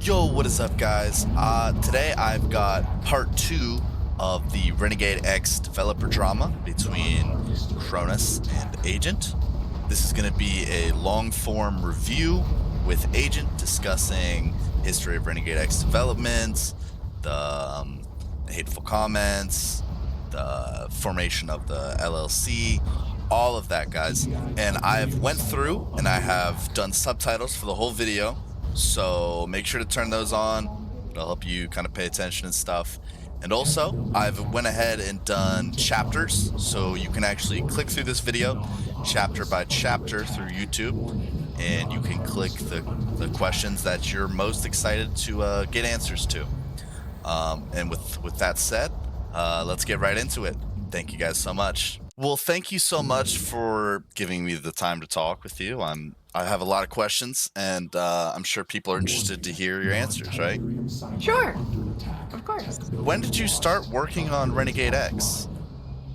Yo, what is up, guys? Today I've got part 2 of the Renegade X developer drama between Cronus and Agent. This is going to be a long-form review with Agent discussing history of Renegade X developments, the hateful comments, the formation of the LLC, all of that, guys. And I've went through and I have done subtitles for the whole video. So make sure to turn those on. It'll help you kind of pay attention and stuff. And also, I've went ahead and done chapters, so you can actually click through this video chapter by chapter through YouTube, and you can click the questions that you're most excited to get answers to. And with that said, let's get right into it. Thank you guys so much. Well, thank you so much for giving me the time to talk with you. I have a lot of questions, and I'm sure people are interested to hear your answers, right? Sure, of course. When did you start working on Renegade X?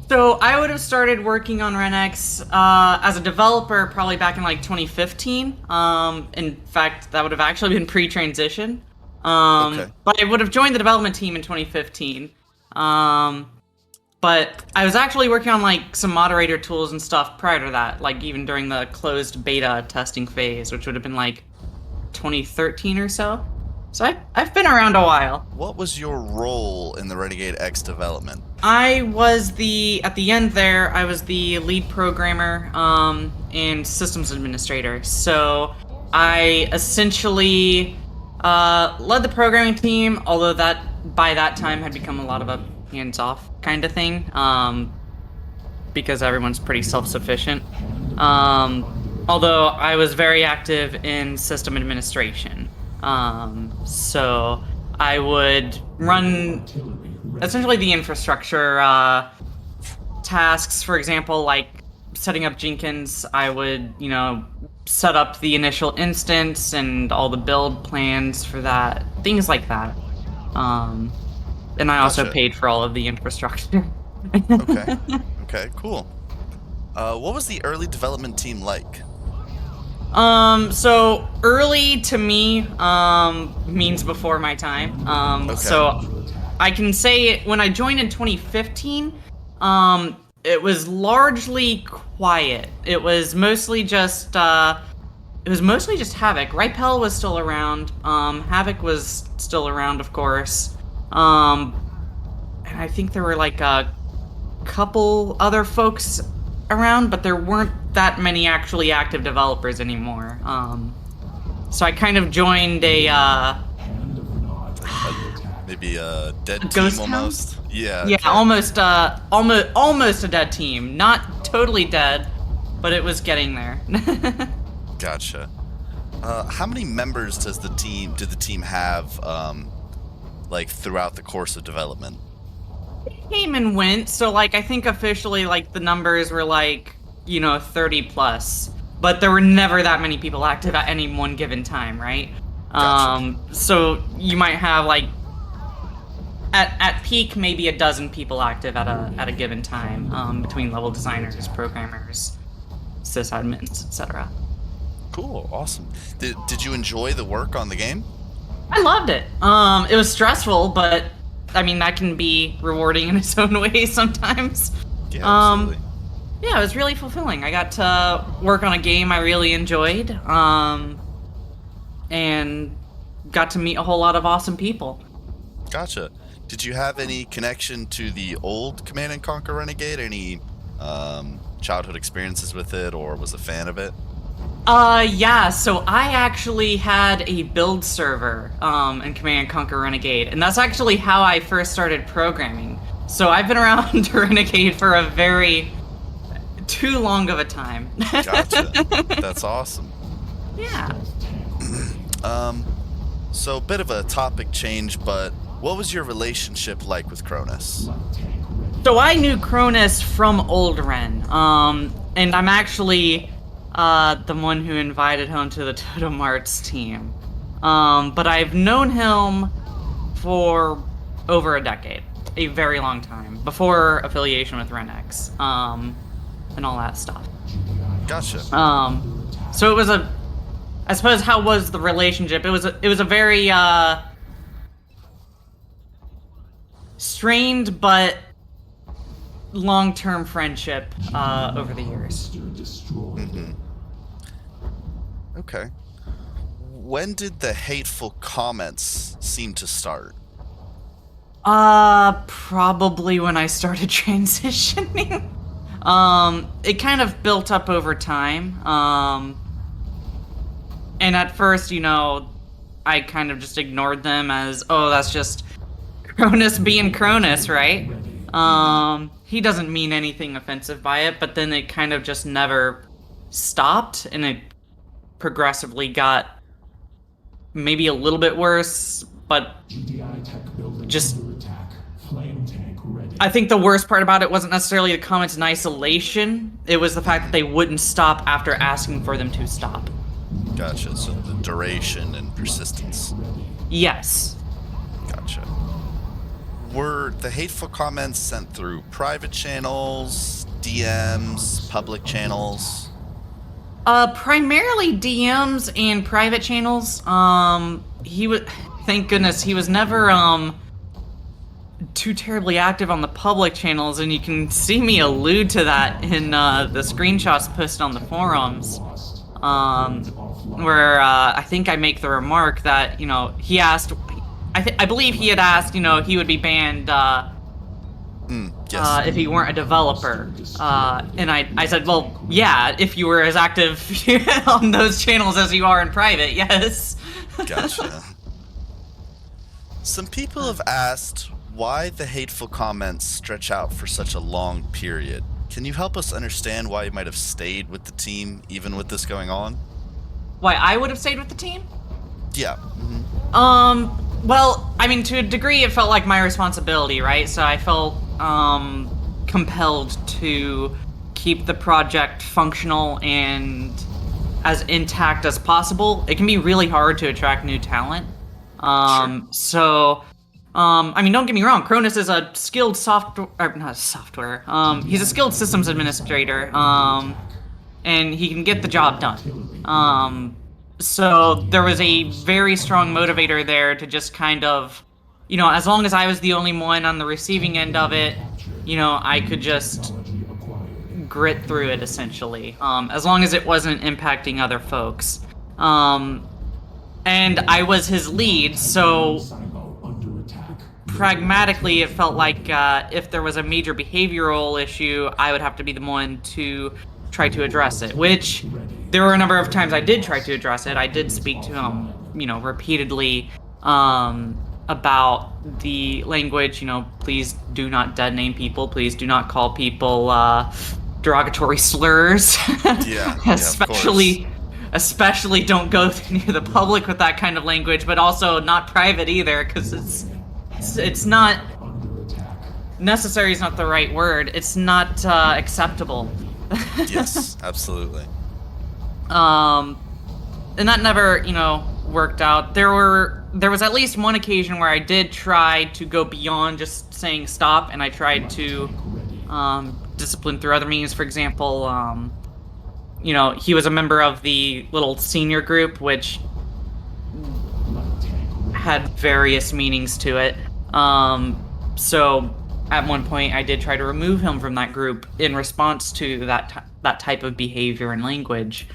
So I would have started working on Ren X as a developer probably back in like 2015. In fact, that would have actually been pre-transition. Okay. But I would have joined the development team in 2015. But I was actually working on like some moderator tools and stuff prior to that, like even during the closed beta testing phase, which would have been like 2013 or so. So I've been around a while. What was your role in the Renegade X development? I was at the end there, I was the lead programmer and systems administrator. So I essentially led the programming team, although that by that time had become a lot of a hands-off kind of thing, because everyone's pretty self-sufficient. Although I was very active in system administration. So I would run essentially the infrastructure tasks. For example, like setting up Jenkins, I would, set up the initial instance and all the build plans for that, things like that. And I also paid for all of the infrastructure. Okay. Okay, cool. What was the early development team like? So early to me means before my time. Okay. So I can say when I joined in 2015, it was largely quiet. It was mostly just Havoc. Ripel was still around. Havoc was still around, of course. And I think there were like a couple other folks around, but there weren't that many actually active developers anymore. So I kind of joined maybe a dead ghost team almost. town? Yeah. Yeah, okay. almost a dead team. Not totally dead, but it was getting there. Gotcha. How many members did the team have? Like throughout the course of development? It came and went, so like I think officially like the numbers were like 30 plus, but there were never that many people active at any one given time, right? Gotcha. So you might have like at peak maybe a dozen people active at a given time, between level designers, programmers, sysadmins, etc. Cool, awesome. Did you enjoy the work on the game? I loved it. It was stressful, but I mean that can be rewarding in its own way sometimes. Yeah, absolutely. Yeah, it was really fulfilling. I got to work on a game I really enjoyed, and got to meet a whole lot of awesome people. Gotcha. Did you have any connection to the old Command & Conquer Renegade? Any childhood experiences with it, or was a fan of it? Yeah, so I actually had a build server in Command & Conquer Renegade, and that's actually how I first started programming. So I've been around Renegade for a very too long of a time. Gotcha. That's awesome. Yeah. So a bit of a topic change, but what was your relationship like with Cronus? So I knew Cronus from Old Ren, and I'm actually the one who invited him to the Totem Arts team. But I've known him for over a decade, a very long time, before affiliation with Ren X, and all that stuff. Gotcha. So it was I suppose how was the relationship? It was a very strained but long-term friendship over the years. Mm-hmm. Okay. When did the hateful comments seem to start? Probably when I started transitioning. It kind of built up over time. And at first, I kind of just ignored them as, oh, that's just Cronus being Cronus, right? He doesn't mean anything offensive by it, but then it kind of just never stopped, and it progressively got maybe a little bit worse, but just... I think the worst part about it wasn't necessarily the comments in isolation, it was the fact that they wouldn't stop after asking for them to stop. Gotcha, so the duration and persistence. Yes. Gotcha. Were the hateful comments sent through private channels, DMs, public channels? Primarily DMs and private channels. Thank goodness, he was never, too terribly active on the public channels, and you can see me allude to that in, the screenshots posted on the forums. Where, I think I make the remark that, he asked... I believe he had asked, he would be banned, yes. if he weren't a developer. And I said, well, yeah, if you were as active on those channels as you are in private, yes. Gotcha. Some people have asked why the hateful comments stretch out for such a long period. Can you help us understand why you might have stayed with the team, even with this going on? Why I would have stayed with the team? Yeah. Mm-hmm. Well, I mean, to a degree, it felt like my responsibility, right? So I felt, compelled to keep the project functional and as intact as possible. It can be really hard to attract new talent. Sure. So, I mean, don't get me wrong, Cronus is a skilled he's a skilled systems administrator, and he can get the job done. So there was a very strong motivator there to just kind of, as long as I was the only one on the receiving end of it, I could just grit through it, essentially, as long as it wasn't impacting other folks. And I was his lead, so pragmatically it felt like if there was a major behavioral issue, I would have to be the one to try to address it, which there were a number of times I did try to address it. I did speak to him, repeatedly about the language, please do not dead name people, please do not call people derogatory slurs. Yeah, especially don't go near the public with that kind of language, but also not private either, because it's not necessary is not the right word. It's not acceptable. Yes, absolutely. And that never, worked out. There was at least one occasion where I did try to go beyond just saying stop, and I tried to discipline through other means. For example, he was a member of the little senior group, which had various meanings to it. So at one point, I did try to remove him from that group in response to that type of behavior and language.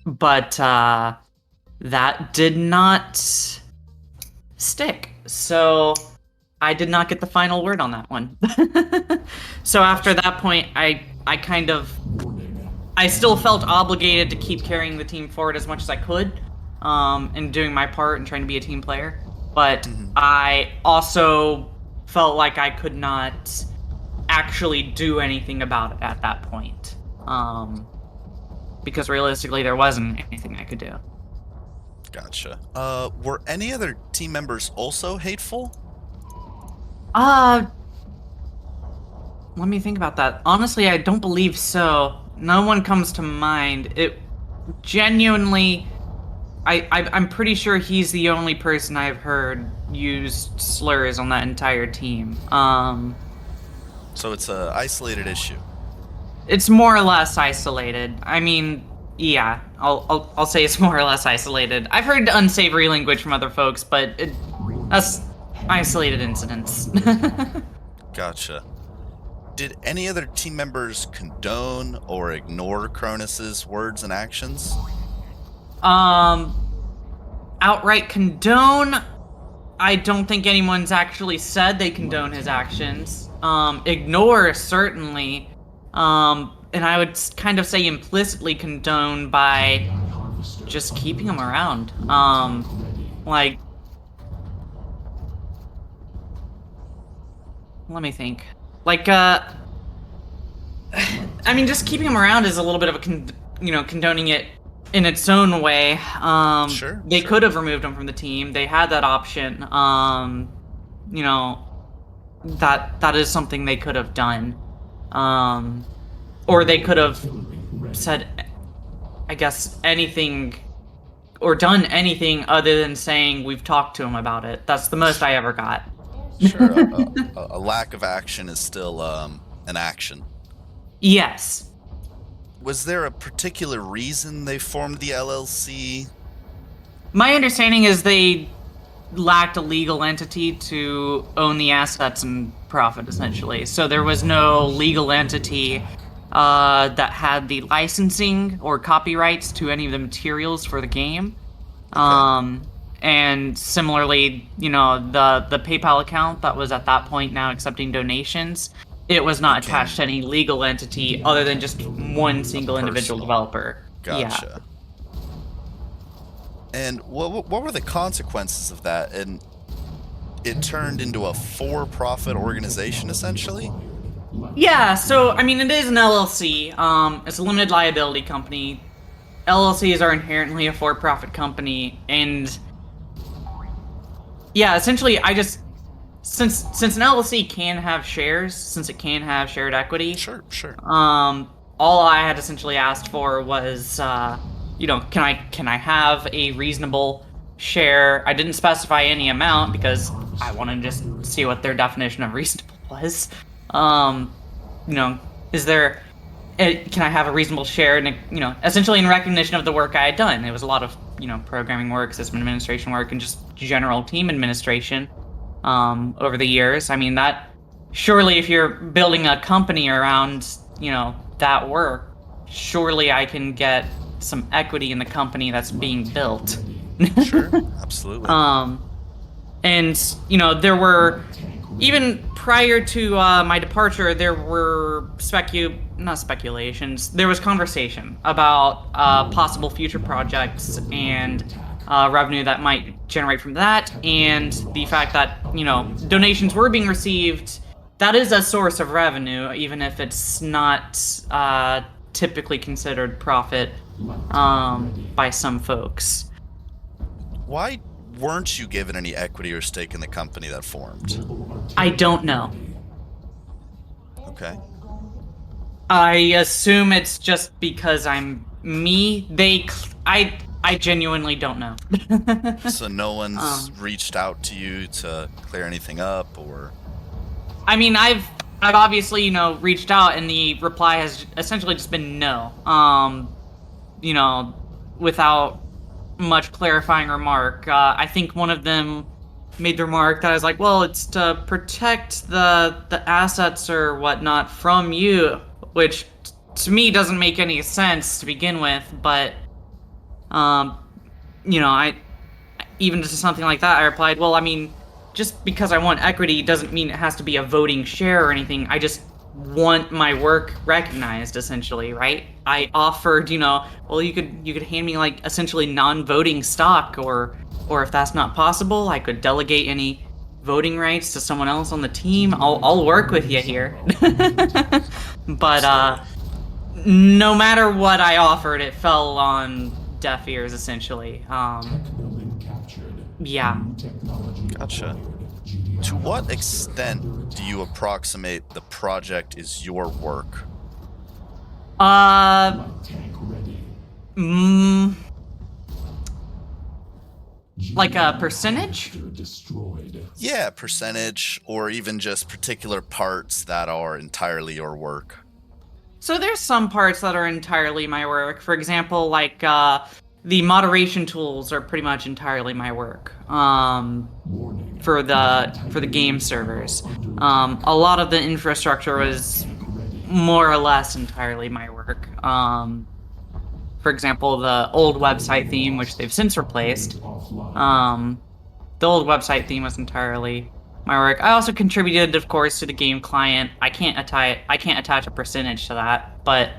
But that did not stick. So I did not get the final word on that one. So after that point, I still felt obligated to keep carrying the team forward as much as I could, and doing my part and trying to be a team player. But I also felt like I could not actually do anything about it at that point. Because realistically, there wasn't anything I could do. Gotcha. Were any other team members also hateful? Let me think about that. Honestly, I don't believe so. No one comes to mind. It genuinely... I'm pretty sure he's the only person I've heard use slurs on that entire team. So it's a isolated issue. it's more or less isolated. I mean, yeah, I'll say it's more or less isolated. I've heard unsavory language from other folks, but that's isolated incidents. Gotcha. Did any other team members condone or ignore Cronus's words and actions? Outright condone. I don't think anyone's actually said they condone his actions. Ignore, certainly. And I would kind of say implicitly condone by just keeping him around. Like, let me think. Like, I mean, just keeping him around is a little bit of a, condoning it in its own way. Sure. They could have removed him from the team. They had that option. You know, that is something they could have done. Or they could have said, I guess, anything or done anything other than saying we've talked to him about it. That's the most I ever got. Sure. A lack of action is still an action. Yes. Was there a particular reason they formed the LLC? My understanding is they lacked a legal entity to own the assets and profit, essentially. So there was no legal entity that had the licensing or copyrights to any of the materials for the game. Okay. And similarly, the PayPal account that was at that point now accepting donations, it was not attached to any legal entity other than just one single individual developer. Gotcha. Yeah. And what were the consequences of that? And it turned into a for-profit organization, essentially? Yeah, so, I mean, it is an LLC. It's a limited liability company. LLCs are inherently a for-profit company, and yeah, essentially, since an LLC can have shares, since it can have shared equity. Sure. All I had essentially asked for was, can I have a reasonable share? I didn't specify any amount because I wanted to just see what their definition of reasonable was. Is there? Can I have a reasonable share? And essentially in recognition of the work I had done. It was a lot of programming work, system administration work, and just general team administration. Over the years. I mean, that surely if you're building a company around, that work, surely I can get some equity in the company that's being built. Sure, absolutely. And, there were, even prior to my departure, there were not speculations, there was conversation about possible future projects and revenue that might generate from that, and the fact that, donations were being received. That is a source of revenue, even if it's not typically considered profit by some folks. Why weren't you given any equity or stake in the company that formed? I don't know. Okay. I assume it's just because I'm me. I genuinely don't know. So no one's reached out to you to clear anything up, or? I mean, I've obviously, reached out, and the reply has essentially just been no. Without much clarifying remark. I think one of them made the remark that I was like, well, it's to protect the assets or whatnot from you, which to me doesn't make any sense to begin with, but I even to something like that, I replied, well, I mean, just because I want equity doesn't mean it has to be a voting share or anything. I just want my work recognized, essentially, right? I offered, well, you could hand me like essentially non-voting stock, or if that's not possible, I could delegate any voting rights to someone else on the team. I'll work with you here. But no matter what I offered, it fell on deaf ears, essentially. Yeah. Gotcha. To what extent do you approximate the project is your work? Like a percentage? Yeah, percentage, or even just particular parts that are entirely your work. So there's some parts that are entirely my work. For example, like the moderation tools are pretty much entirely my work. For the game servers, a lot of the infrastructure was more or less entirely my work. For example, the old website theme, which they've since replaced, the old website theme was entirely my work. I also contributed, of course, to the game client. I can't attach a percentage to that, but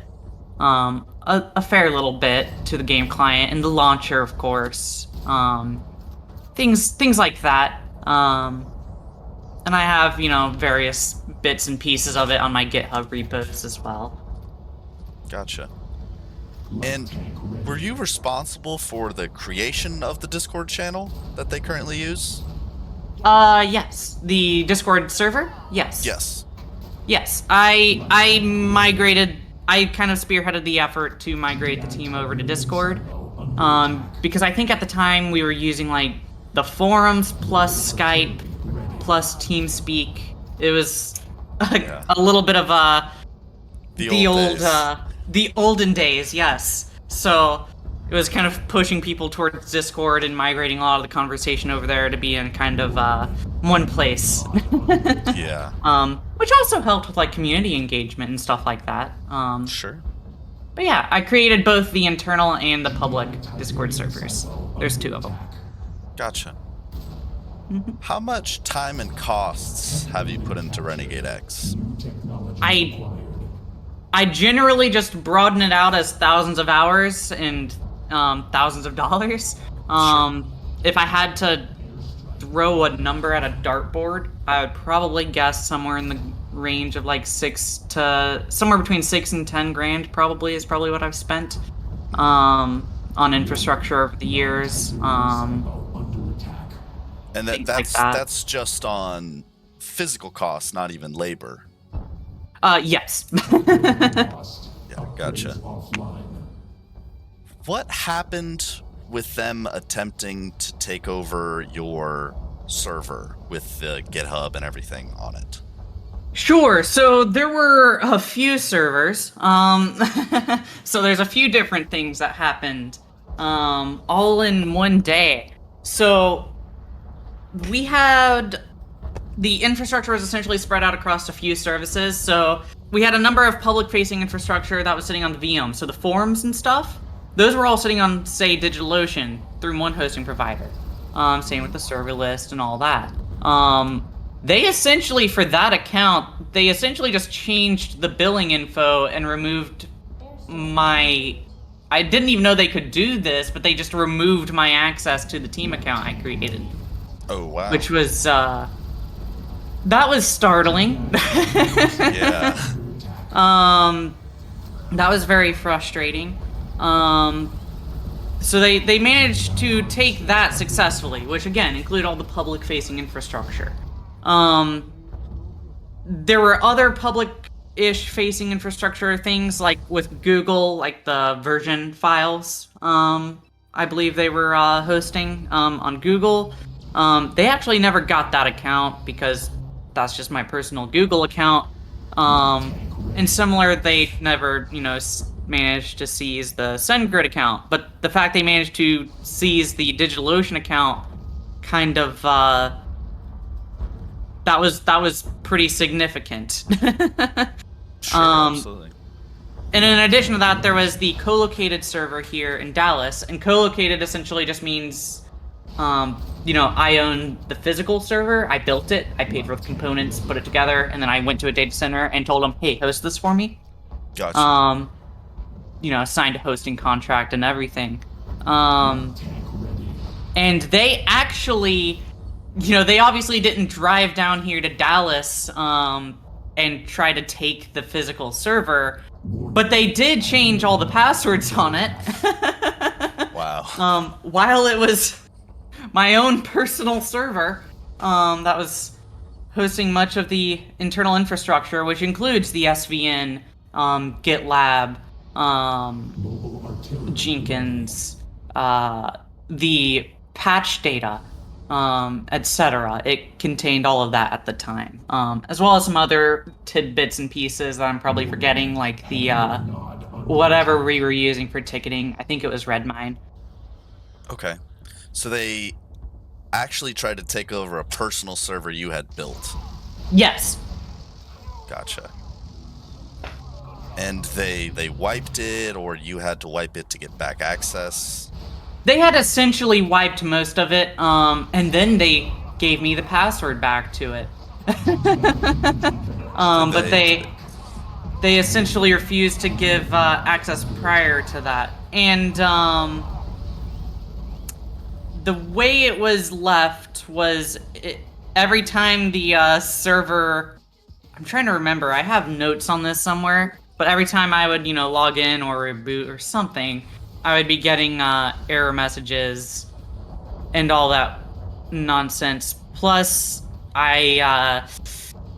a fair little bit to the game client and the launcher, of course. Things like that. And I have, various bits and pieces of it on my GitHub repos as well. Gotcha. And were you responsible for the creation of the Discord channel that they currently use? Yes. The Discord server? Yes. Yes. Yes. I migrated, I kind of spearheaded the effort to migrate the team over to Discord. Because I think at the time we were using, like, the forums plus Skype plus TeamSpeak. It was a little bit of the olden days, yes. So it was kind of pushing people towards Discord and migrating a lot of the conversation over there to be in kind of one place. Yeah. Which also helped with like community engagement and stuff like that. Sure. But yeah, I created both the internal and the public Discord servers. There's 2 of them. Gotcha. How much time and costs have you put into Renegade X? I generally just broaden it out as thousands of hours and thousands of dollars. Sure. If I had to throw a number at a dartboard, I would probably guess somewhere in the range of like somewhere between 6 and 10 grand probably is what I've spent on infrastructure over the years. And that's just on physical costs, not even labor. Yes. Yeah, gotcha. What happened with them attempting to take over your server with the GitHub and everything on it? Sure. So there were a few servers. So there's a few different things that happened, all in one day. So we had the infrastructure was essentially spread out across a few services. So we had a number of public-facing infrastructure that was sitting on the VM. So the forums and stuff, those were all sitting on, say, DigitalOcean through one hosting provider. Same with the server list and all that. They essentially, for that account, they essentially just changed the billing info and removed my... I didn't even know they could do this, but they just removed my access to the team account I created. Oh, wow. Which was, that was startling. Yeah. That was very frustrating. So they managed to take that successfully, which again included all the public-facing infrastructure. There were other public-ish facing infrastructure things, like with Google, like the version files. I believe they were hosting on Google. They actually never got that account because that's just my personal Google account. And similar, they never, managed to seize the SendGrid account. But the fact they managed to seize the DigitalOcean account kind of, that was pretty significant. Sure, absolutely. And in addition to that, there was the co-located server here in Dallas, and co-located essentially just means, I own the physical server, I built it, I paid for the components, put it together, and then I went to a data center and told them, hey, host this for me. Gotcha. Signed a hosting contract and everything. And they actually, they obviously didn't drive down here to Dallas, and try to take the physical server, but they did change all the passwords on it. Wow. While it was my own personal server, that was hosting much of the internal infrastructure, which includes the SVN, GitLab, Jenkins, the patch data, etc. It contained all of that at the time, as well as some other tidbits and pieces that I'm probably forgetting, like the whatever we were using for ticketing. I think it was Redmine. Okay. So they actually tried to take over a personal server you had built. Yes. Gotcha. And they wiped it, or you had to wipe it to get back access? They had essentially wiped most of it, and then they gave me the password back to it. But they essentially refused to give access prior to that. And the way it was left was every time the server... I'm trying to remember. I have notes on this somewhere. But every time I would, log in or reboot or something, I would be getting error messages and all that nonsense. Plus, I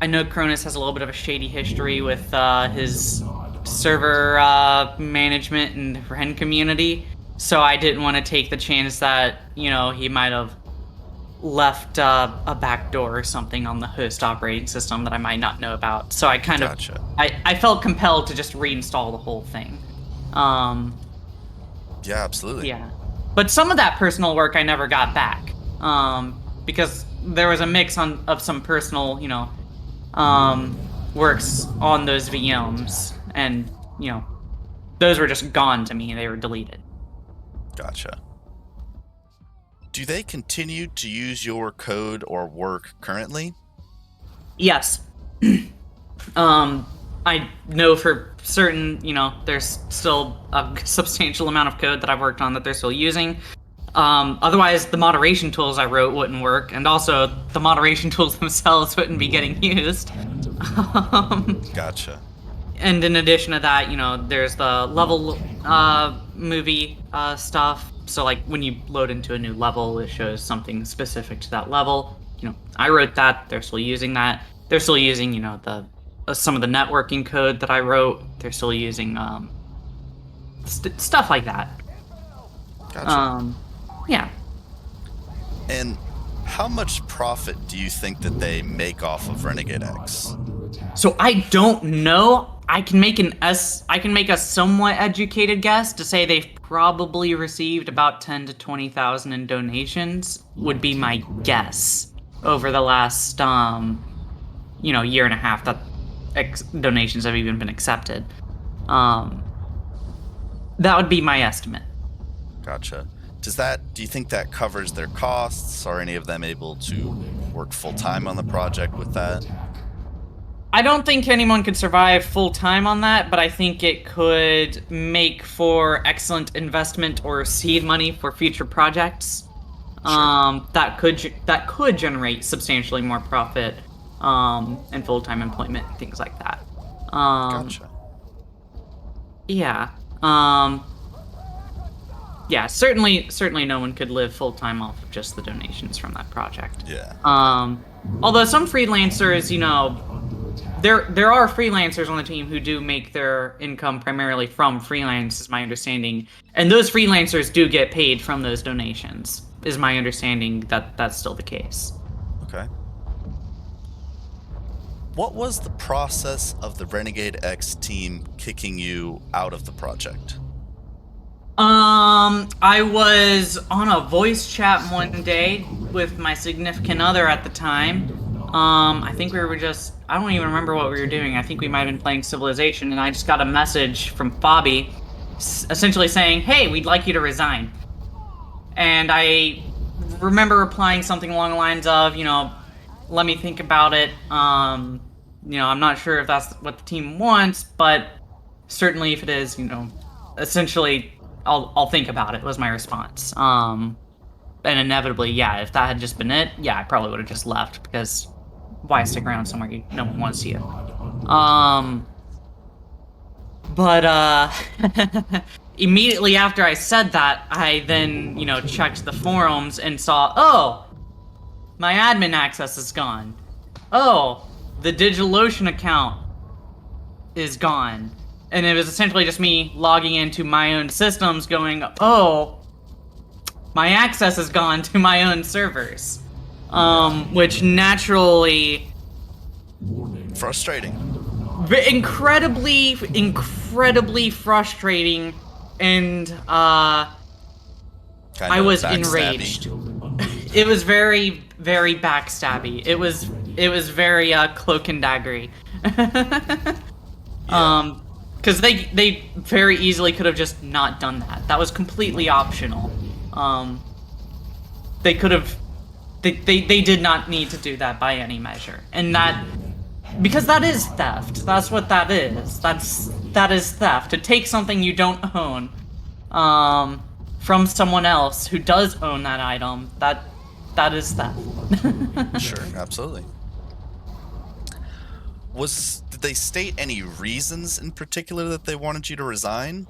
know Cronus has a little bit of a shady history with his server management and the Ren community, so I didn't want to take the chance that, he might have left a backdoor or something on the host operating system that I might not know about. So I kind of, I felt compelled to just reinstall the whole thing. Yeah, absolutely. Yeah. But some of that personal work I never got back, because there was a mix of some personal, works on those VMs, and, those were just gone to me. They were deleted. Gotcha. Do they continue to use your code or work currently? Yes. I know for certain, there's still a substantial amount of code that I've worked on that they're still using. Otherwise, the moderation tools I wrote wouldn't work, and also the moderation tools themselves wouldn't be getting used. Gotcha. And in addition to that, there's the level movie stuff. So, like, when you load into a new level, it shows something specific to that level. I wrote that. They're still using that. They're still using, some of the networking code that I wrote. They're still using stuff like that. Gotcha. Yeah. And how much profit do you think that they make off of Renegade X? So I don't know. I can make a somewhat educated guess to say they've probably received about 10 to 20,000 in donations, would be my guess, over the last year and a half that donations have even been accepted. That would be my estimate. Gotcha. Do you think that covers their costs? Are any of them able to work full-time on the project with that? I don't think anyone could survive full-time on that, but I think it could make for excellent investment or seed money for future projects. Sure. That could generate substantially more profit and full-time employment, things like that. Gotcha. Yeah. Yeah, certainly no one could live full-time off of just the donations from that project. Yeah. Although some freelancers, there are freelancers on the team who do make their income primarily from freelance, is my understanding. And those freelancers do get paid from those donations, is my understanding that that's still the case. Okay. What was the process of the Renegade X team kicking you out of the project? I was on a voice chat one day with my significant other at the time. I think we were I don't even remember what we were doing. I think we might have been playing Civilization, and I just got a message from Bobby essentially saying, "Hey, we'd like you to resign." And I remember replying something along the lines of, let me think about it. I'm not sure if that's what the team wants, but certainly if it is, essentially I'll think about it, was my response. And inevitably, yeah, if that had just been it, yeah, I probably would have just left, because why stick around somewhere no one wants you? But immediately after I said that, I then, checked the forums and saw, oh, my admin access is gone. Oh, the DigitalOcean account is gone. And it was essentially just me logging into my own systems going, oh, my access is gone to my own servers. which naturally Frustrating. incredibly frustrating, and I was enraged. It was very, very backstabby. It was very cloak and daggery. Because they very easily could have just not done that. That was completely optional. They could have. They did not need to do that by any measure, and that, because that is theft. That's what that is. That is theft. To take something you don't own, from someone else who does own that item, that is theft. Sure, absolutely. Did they state any reasons in particular that they wanted you to resign?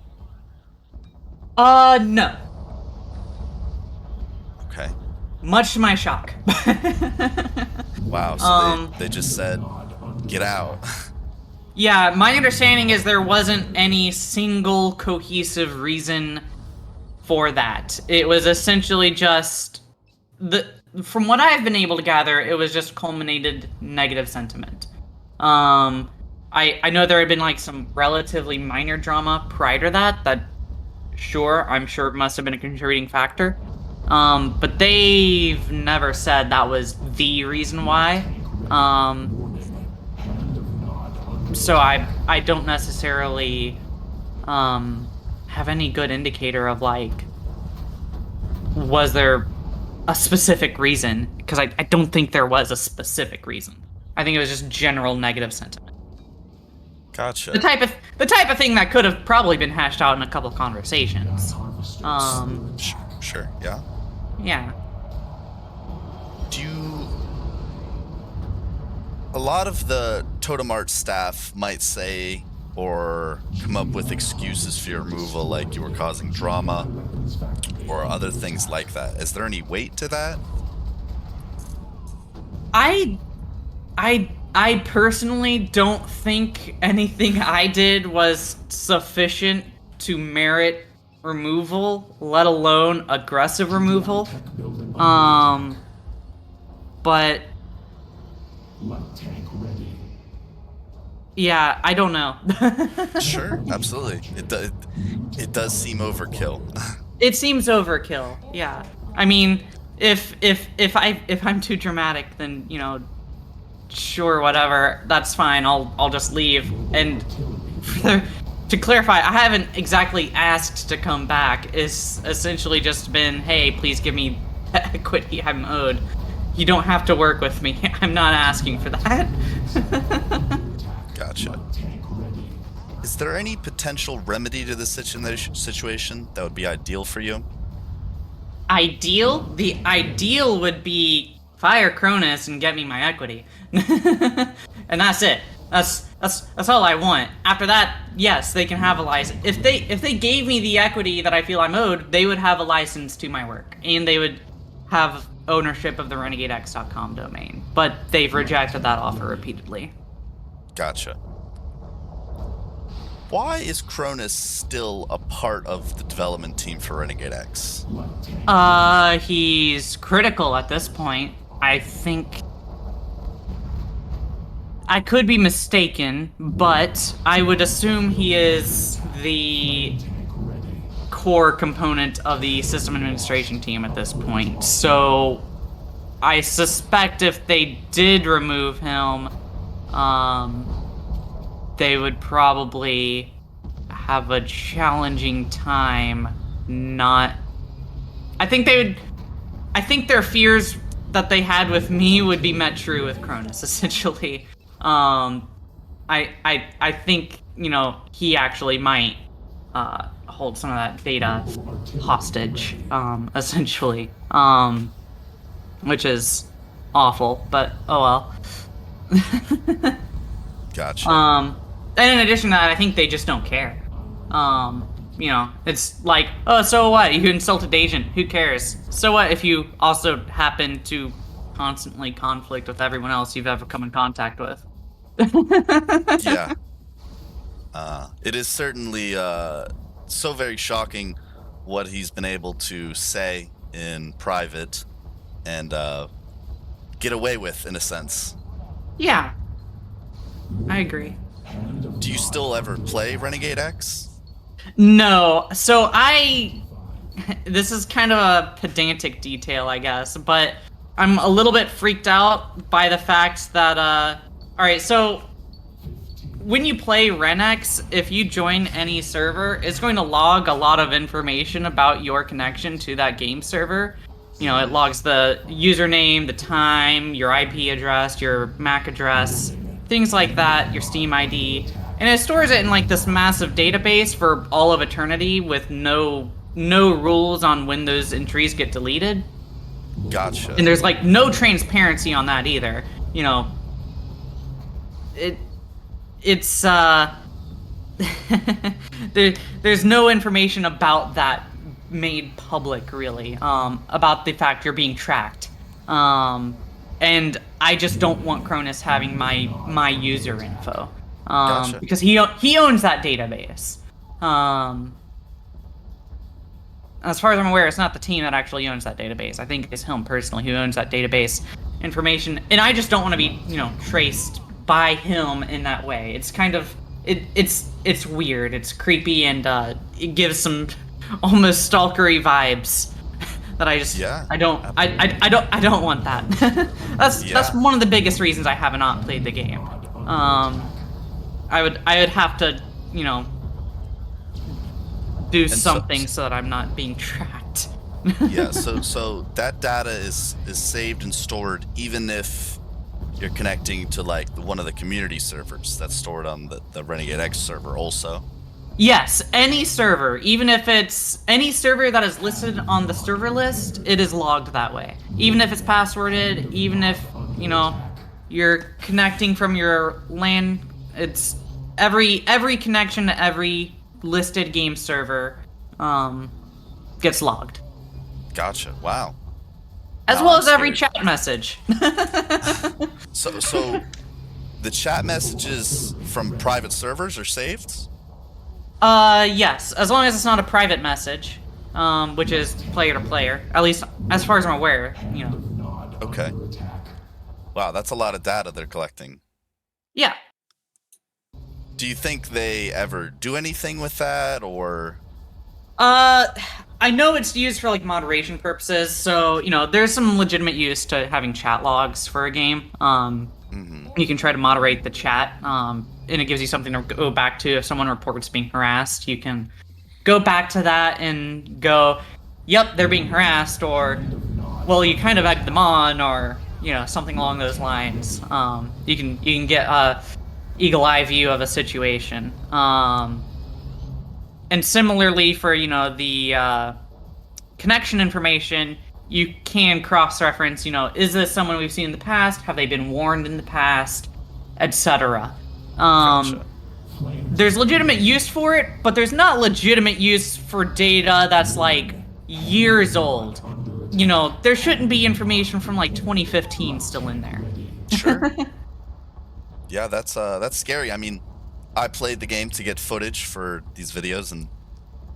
No. Okay. Much to my shock. Wow, so they just said, get out. Yeah, my understanding is there wasn't any single cohesive reason for that. It was essentially just from what I've been able to gather, it was just culminated negative sentiment. I know there had been like some relatively minor drama prior to that I'm sure must have been a contributing factor. But they've never said that was the reason why. So I don't necessarily have any good indicator of like, was there a specific reason? Because I don't think there was a specific reason. I think it was just general negative sentiment. Gotcha. The type of thing that could have probably been hashed out in a couple of conversations. Sure, yeah. Yeah. A lot of the Totem Arts staff might say or come up with excuses for your removal, like you were causing drama or other things like that. Is there any weight to that? I personally don't think anything I did was sufficient to merit removal, let alone aggressive removal. But yeah, I don't know. Sure, absolutely. It does seem overkill. It seems overkill. Yeah. I mean, if I'm too dramatic, then sure, whatever. That's fine. I'll just leave. And to clarify, I haven't exactly asked to come back. It's essentially just been, hey, please give me the equity I'm owed. You don't have to work with me. I'm not asking for that. Gotcha. Is there any potential remedy to this situation that would be ideal for you? Ideal? The ideal would be fire Cronus and get me my equity. And that's it. That's all I want. After that, yes, they can have a license. If they gave me the equity that I feel I'm owed, they would have a license to my work, and they would have ownership of the renegadex.com domain. But they've rejected that offer repeatedly. Gotcha. Why is Cronus still a part of the development team for Renegade X? He's critical at this point. I think I could be mistaken, but I would assume he is the core component of the system administration team at this point. So I suspect if they did remove him, they would probably have a challenging time I think their fears that they had with me would be met true with Cronus, essentially. I think, he actually might hold some of that data hostage, essentially. Which is awful, but oh well. Gotcha. And in addition to that, I think they just don't care. It's like, oh, so what? You insulted the agent. Who cares? So what if you also happen to constantly conflict with everyone else you've ever come in contact with? Yeah. It is certainly so very shocking what he's been able to say in private, and get away with, in a sense. Yeah, I agree. Do you still ever play Renegade X? No, so this is kind of a pedantic detail, I guess, but I'm a little bit freaked out by the fact that, alright, so when you play Ren X, if you join any server, it's going to log a lot of information about your connection to that game server. You know, it logs the username, the time, your IP address, your MAC address, things like that, your Steam ID, and it stores it in like this massive database for all of eternity with no rules on when those entries get deleted. Gotcha. And there's like no transparency on that either. You know, it's there's no information about that made public really, about the fact you're being tracked. And I just don't want Cronus having my user info. Gotcha. Because he owns that database. As far as I'm aware, it's not the team that actually owns that database. I think it's him personally who owns that database information, and I just don't want to be, you know, traced by him in that way. It's kind of it's weird. It's creepy, and it gives some almost stalkery vibes that I just I don't want that. That's one of the biggest reasons I have not played the game. I would have to, you know, do something so that I'm not being tracked. Yeah, so that data is saved and stored even if you're connecting to like one of the community servers that's stored on the Renegade X server also. Yes, any server, even if it's any server that is listed on the server list, it is logged that way. Even if it's passworded, even if, you know, you're connecting from your LAN, it's every connection to every listed game server gets logged. Gotcha. Wow. As well as every chat message. So the chat messages from private servers are saved? Yes, as long as it's not a private message, which is player to player. At least as far as I'm aware, you know. Okay. Wow, that's a lot of data they're collecting. Yeah. Do you think they ever do anything with that, or? I know it's used for like moderation purposes, so you know there's some legitimate use to having chat logs for a game. You can try to moderate the chat, and it gives you something to go back to if someone reports being harassed. You can go back to that and go, "Yep, they're being harassed," or, "Well, you kind of egged them on," or you know something along those lines. You can get a eagle eye view of a situation. And similarly for, you know, the connection information, you can cross-reference, you know, is this someone we've seen in the past? Have they been warned in the past? Etc. Gotcha. There's legitimate use for it, but there's not legitimate use for data that's like years old. You know, there shouldn't be information from like 2015 still in there. Sure. Yeah, that's scary. I mean, I played the game to get footage for these videos, and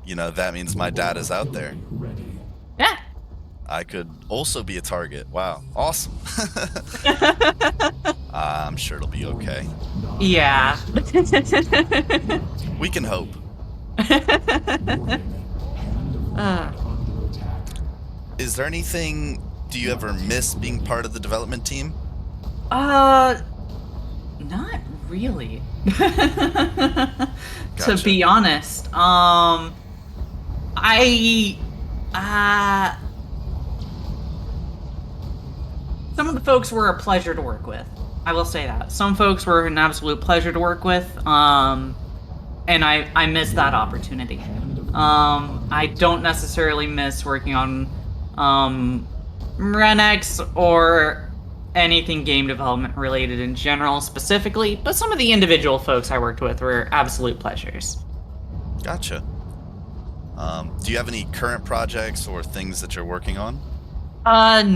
you know that means my data's out there. Yeah. I could also be a target. Wow, awesome. I'm sure it'll be okay. Yeah. We can hope. Is there anything? Do you ever miss being part of the development team? Not really. Gotcha. To be honest, some of the folks were a pleasure to work with. I will say that. Some folks were an absolute pleasure to work with, and I miss that opportunity. I don't necessarily miss working on Ren X or anything game development related in general specifically, but some of the individual folks I worked with were absolute pleasures. Gotcha. Do you have any current projects or things that you're working on?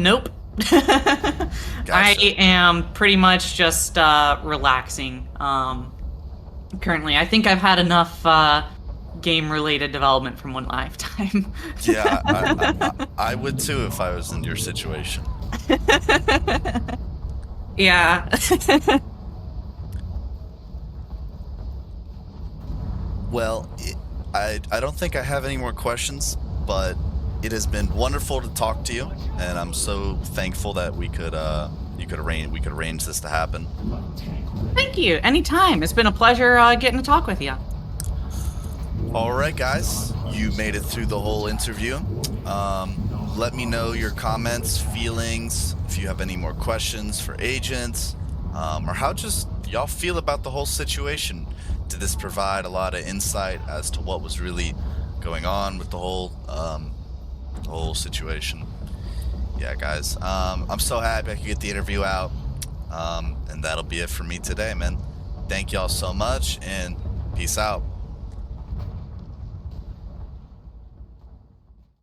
Nope. Gotcha. I am pretty much just relaxing. Currently, I think I've had enough game-related development from one lifetime. Yeah, I would too if I was in your situation. Yeah. Well, I don't think I have any more questions, but it has been wonderful to talk to you, and I'm so thankful that we could arrange this to happen. Thank you. Anytime. It's been a pleasure getting to talk with you. All right, guys, you made it through the whole interview. Let me know your comments, feelings, if you have any more questions for agents, or how just y'all feel about the whole situation. Did this provide a lot of insight as to what was really going on with the whole situation? Yeah, guys, I'm so happy I could get the interview out, and that'll be it for me today, man. Thank y'all so much, and peace out.